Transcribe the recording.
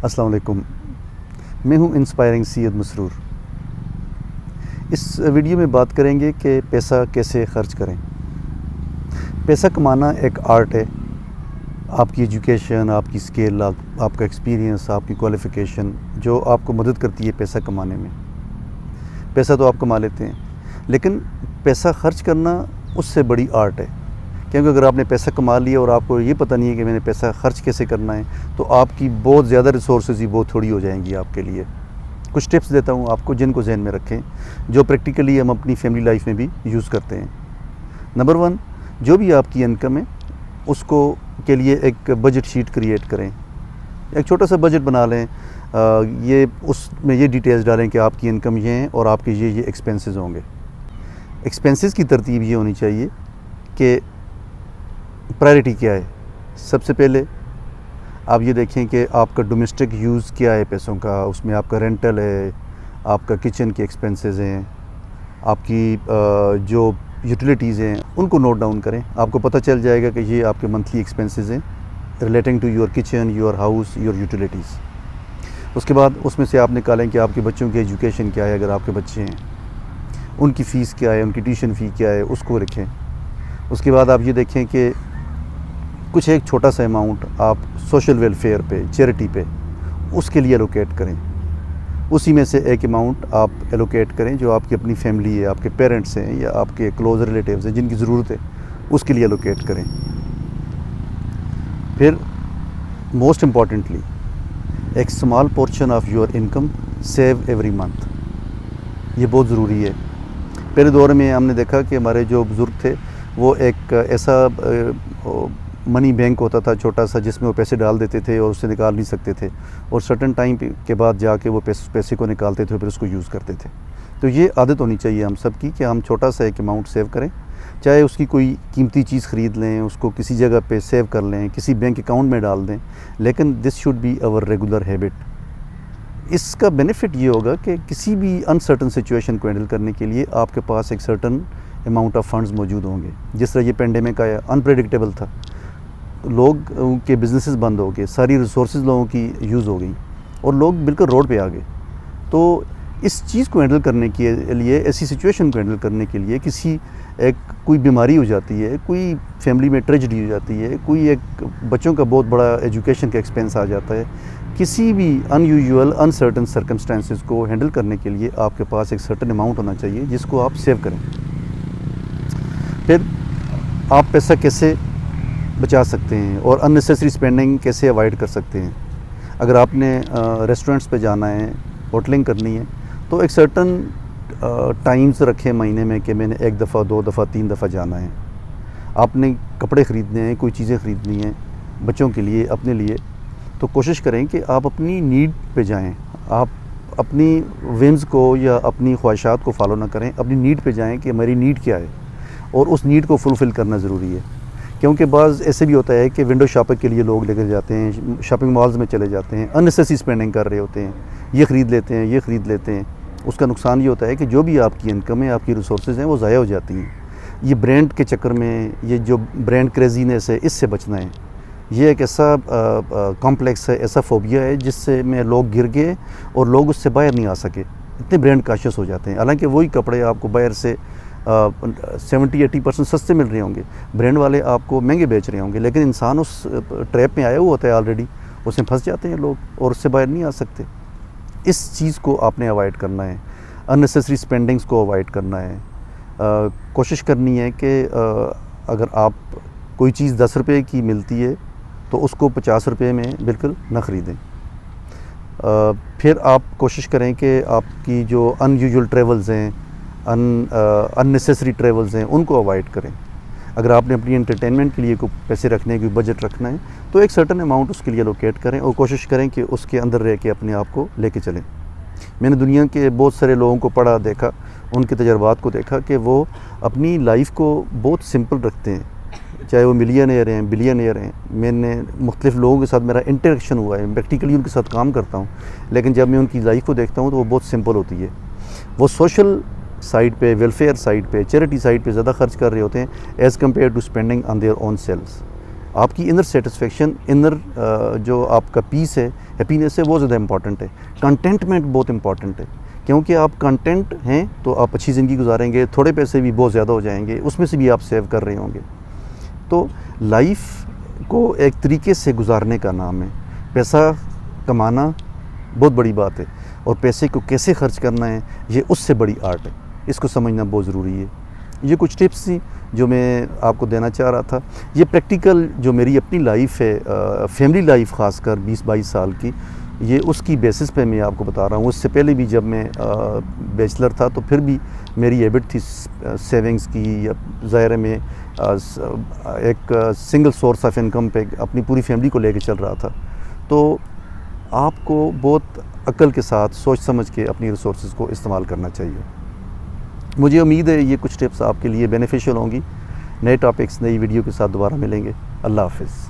السلام علیکم، میں ہوں انسپائرنگ سید مسرور۔ اس ویڈیو میں بات کریں گے کہ پیسہ کیسے خرچ کریں۔ پیسہ کمانا ایک آرٹ ہے۔ آپ کی ایجوکیشن، آپ کی اسکل، آپ کا ایکسپیرینس، آپ کی کوالیفیکیشن جو آپ کو مدد کرتی ہے پیسہ کمانے میں۔ پیسہ تو آپ کما لیتے ہیں، لیکن پیسہ خرچ کرنا اس سے بڑی آرٹ ہے، کیونکہ اگر آپ نے پیسہ کما لیا اور آپ کو یہ پتہ نہیں ہے کہ میں نے پیسہ خرچ کیسے کرنا ہے، تو آپ کی بہت زیادہ ریسورسز ہی بہت تھوڑی ہو جائیں گی آپ کے لیے۔ کچھ ٹپس دیتا ہوں آپ کو جن کو ذہن میں رکھیں، جو پریکٹیکلی ہم اپنی فیملی لائف میں بھی یوز کرتے ہیں۔ نمبر 1، جو بھی آپ کی انکم ہے اس کو کے لیے ایک بجٹ شیٹ کریٹ کریں۔ ایک چھوٹا سا بجٹ بنا لیں، اس میں یہ ڈیٹیلز ڈالیں کہ آپ کی انکم یہ ہیں اور آپ کے یہ ایکسپینسز ہوں گے۔ ایکسپینسز کی ترتیب یہ ہونی چاہیے کہ پرائرٹی کیا ہے۔ سب سے پہلے آپ یہ دیکھیں کہ آپ کا ڈومیسٹک یوز کیا ہے پیسوں کا، اس میں آپ کا رینٹل ہے، آپ کا کچن کے ایکسپینسز ہیں، آپ کی جو یوٹیلیٹیز ہیں ان کو نوٹ ڈاؤن کریں۔ آپ کو پتہ چل جائے گا کہ یہ آپ کے منتھلی ایکسپینسز ہیں relating to your kitchen, your house, your utilities. اس کے بعد اس میں سے آپ نکالیں کہ آپ کے بچوں کی ایجوکیشن کیا ہے، اگر آپ کے بچے ہیں ان کی فیس کیا ہے، ان کی ٹیوشن فی کیا ہے، اس کو رکھیں۔ اس کے بعد آپ یہ دیکھیں کہ کچھ ایک چھوٹا سا اماؤنٹ آپ سوشل ویلفیئر پہ، چیریٹی پہ اس کے لیے الوکیٹ کریں۔ اسی میں سے ایک اماؤنٹ آپ الوکیٹ کریں جو آپ کی اپنی فیملی ہے، آپ کے پیرنٹس ہیں یا آپ کے کلوز ریلیٹیوز ہیں جن کی ضرورت ہے، اس کے لیے الوکیٹ کریں۔ پھر موسٹ امپورٹنٹلی ایک small portion of your income save every month, یہ بہت ضروری ہے۔ پہلے دور میں ہم نے دیکھا کہ ہمارے جو بزرگ تھے وہ ایک ایسا منی بینک ہوتا تھا چھوٹا سا، جس میں وہ پیسے ڈال دیتے تھے اور اس سے نکال نہیں سکتے تھے، اور سرٹن ٹائم کے بعد جا کے وہ پیسے کو نکالتے تھے اور پھر اس کو یوز کرتے تھے۔ تو یہ عادت ہونی چاہیے ہم سب کی کہ ہم چھوٹا سا ایک اماؤنٹ سیو کریں، چاہے اس کی کوئی قیمتی چیز خرید لیں، اس کو کسی جگہ پہ سیو کر لیں، کسی بینک اکاؤنٹ میں ڈال دیں، لیکن this should be our regular habit. اس کا بینیفٹ یہ ہوگا کہ کسی بھی انسرٹن سچویشن کو ہینڈل کرنے کے لیے آپ کے پاس ایک سرٹن اماؤنٹ آف فنڈز موجود ہوں گے۔ جس طرح یہ پینڈیمک آیا، انپریڈکٹیبل تھا، لوگ کے بزنسز بند ہو گئے، ساری ریسورسز لوگوں کی یوز ہو گئی اور لوگ بالکل روڈ پہ آ گئے۔ تو اس چیز کو ہینڈل کرنے کے لیے، ایسی سچویشن کو ہینڈل کرنے کے لیے، کوئی بیماری ہو جاتی ہے، کوئی فیملی میں ٹریجڈی ہو جاتی ہے، کوئی ایک بچوں کا بہت بڑا ایجوکیشن کا ایکسپینس آ جاتا ہے، کسی بھی ان یوزول انسرٹن سرکمسٹانسز کو ہینڈل کرنے کے لیے آپ کے پاس ایک سرٹن اماؤنٹ ہونا چاہیے جس کو آپ سیو کریں۔ پھر آپ پیسہ کیسے بچا سکتے ہیں اور ان نیسیسری اسپینڈنگ کیسے اوائڈ کر سکتے ہیں۔ اگر آپ نے ریسٹورنٹس پہ جانا ہے، ہوٹلنگ کرنی ہے، تو ایک سرٹن ٹائمز رکھیں مہینے میں کہ میں نے 1 دفعہ، 2 دفعہ، 3 دفعہ جانا ہے۔ آپ نے کپڑے خریدنے ہیں، کوئی چیزیں خریدنی ہیں بچوں کے لیے، اپنے لیے، تو کوشش کریں کہ آپ اپنی نیڈ پہ جائیں۔ آپ اپنی ومز کو یا اپنی خواہشات کو فالو نہ کریں، اپنی نیڈ پہ جائیں کہ میری نیڈ کیا ہے اور اس نیڈ کو فلفل کرنا ضروری ہے۔ کیونکہ بعض ایسے بھی ہوتا ہے کہ ونڈو شاپنگ کے لیے لوگ لے کر جاتے ہیں، شاپنگ مالز میں چلے جاتے ہیں، ان نیسیسری اسپینڈنگ کر رہے ہوتے ہیں، یہ خرید لیتے ہیں، یہ خرید لیتے ہیں۔ اس کا نقصان یہ ہوتا ہے کہ جو بھی آپ کی انکم ہے، آپ کی ریسورسز ہیں، وہ ضائع ہو جاتی ہیں۔ یہ برانڈ کے چکر میں، یہ جو برانڈ کریزینس ہے، اس سے بچنا ہے۔ یہ ایک ایسا کمپلیکس ہے، ایسا فوبیا ہے جس سے میں لوگ گر گئے اور لوگ اس سے باہر نہیں آ سکے، اتنے برانڈ کاشیس ہو جاتے ہیں۔ حالانکہ وہی کپڑے آپ کو باہر سے 70-80% سستے مل رہے ہوں گے، برانڈ والے آپ کو مہنگے بیچ رہے ہوں گے، لیکن انسان اس ٹریپ میں آیا ہوا ہوتا ہے آلریڈی، اس میں پھنس جاتے ہیں لوگ اور اس سے باہر نہیں آ سکتے۔ اس چیز کو آپ نے اوائڈ کرنا ہے، ان نیسیسری اسپینڈنگس کو اوائڈ کرنا ہے۔ کوشش کرنی ہے کہ اگر آپ کوئی چیز 10 روپے کی ملتی ہے تو اس کو 50 روپے میں بالکل نہ خریدیں۔ پھر آپ کوشش کریں کہ آپ کی جو ان یوزول ٹریولز ہیں، ان نیسیسری ٹریولز ہیں، ان کو اوائڈ کریں۔ اگر آپ نے اپنی انٹرٹینمنٹ کے لیے کوئی پیسے رکھنے کی بجٹ رکھنا ہے تو ایک سرٹن اماؤنٹ اس کے لیے لوکیٹ کریں اور کوشش کریں کہ اس کے اندر رہ کے اپنے آپ کو لے کے چلیں۔ میں نے دنیا کے بہت سارے لوگوں کو پڑھا، دیکھا، ان کے تجربات کو دیکھا کہ وہ اپنی لائف کو بہت سمپل رکھتے ہیں، چاہے وہ ملینئر ہیں، بلینئر ہیں۔ میں نے مختلف لوگوں کے ساتھ میرا انٹریکشن ہوا ہے، پریکٹیکلی ان کے ساتھ کام کرتا ہوں، لیکن جب میں ان کی لائف کو دیکھتا ہوں تو وہ بہت سمپل ہوتی ہے۔ وہ سوشل سائڈ پہ، ویلفیئر سائڈ پہ، چیریٹی سائڈ پہ زیادہ خرچ کر رہے ہوتے ہیں as compare to spending on their own selves. آپ کی انر سیٹسفیکشن، انر جو آپ کا پیس ہے، ہیپینس ہے وہ زیادہ امپورٹنٹ ہے. کنٹینٹمنٹ بہت امپورٹنٹ ہے, کیونکہ آپ کنٹینٹ ہیں تو آپ اچھی زندگی گزاریں گے, تھوڑے پیسے بھی بہت زیادہ ہو جائیں گے, اس میں سے بھی آپ سیو کر رہے ہوں گے. تو لائف کو ایک طریقے سے گزارنے کا نام ہے. پیسہ کمانا بہت بڑی بات ہے, اور پیسے کو کیسے خرچ کرنا ہے یہ اس سے بڑی آرٹ ہے. اس کو سمجھنا بہت ضروری ہے. یہ کچھ ٹپس تھی جو میں آپ کو دینا چاہ رہا تھا. یہ پریکٹیکل جو میری اپنی لائف ہے, فیملی لائف خاص کر 20-22 سال کی, یہ اس کی بیسس پہ میں آپ کو بتا رہا ہوں. اس سے پہلے بھی جب میں بیچلر تھا تو پھر بھی میری ہیبٹ تھی سیونگز کی, یا ظاہر ہے میں ایک سنگل سورس آف انکم پہ اپنی پوری فیملی کو لے کے چل رہا تھا. تو آپ کو بہت عقل کے ساتھ سوچ سمجھ کے اپنی ریسورسز کو استعمال کرنا چاہیے. مجھے امید ہے یہ کچھ ٹپس آپ کے لیے بینیفیشیل ہوں گی. نئے ٹاپکس نئی ویڈیو کے ساتھ دوبارہ ملیں گے. اللہ حافظ.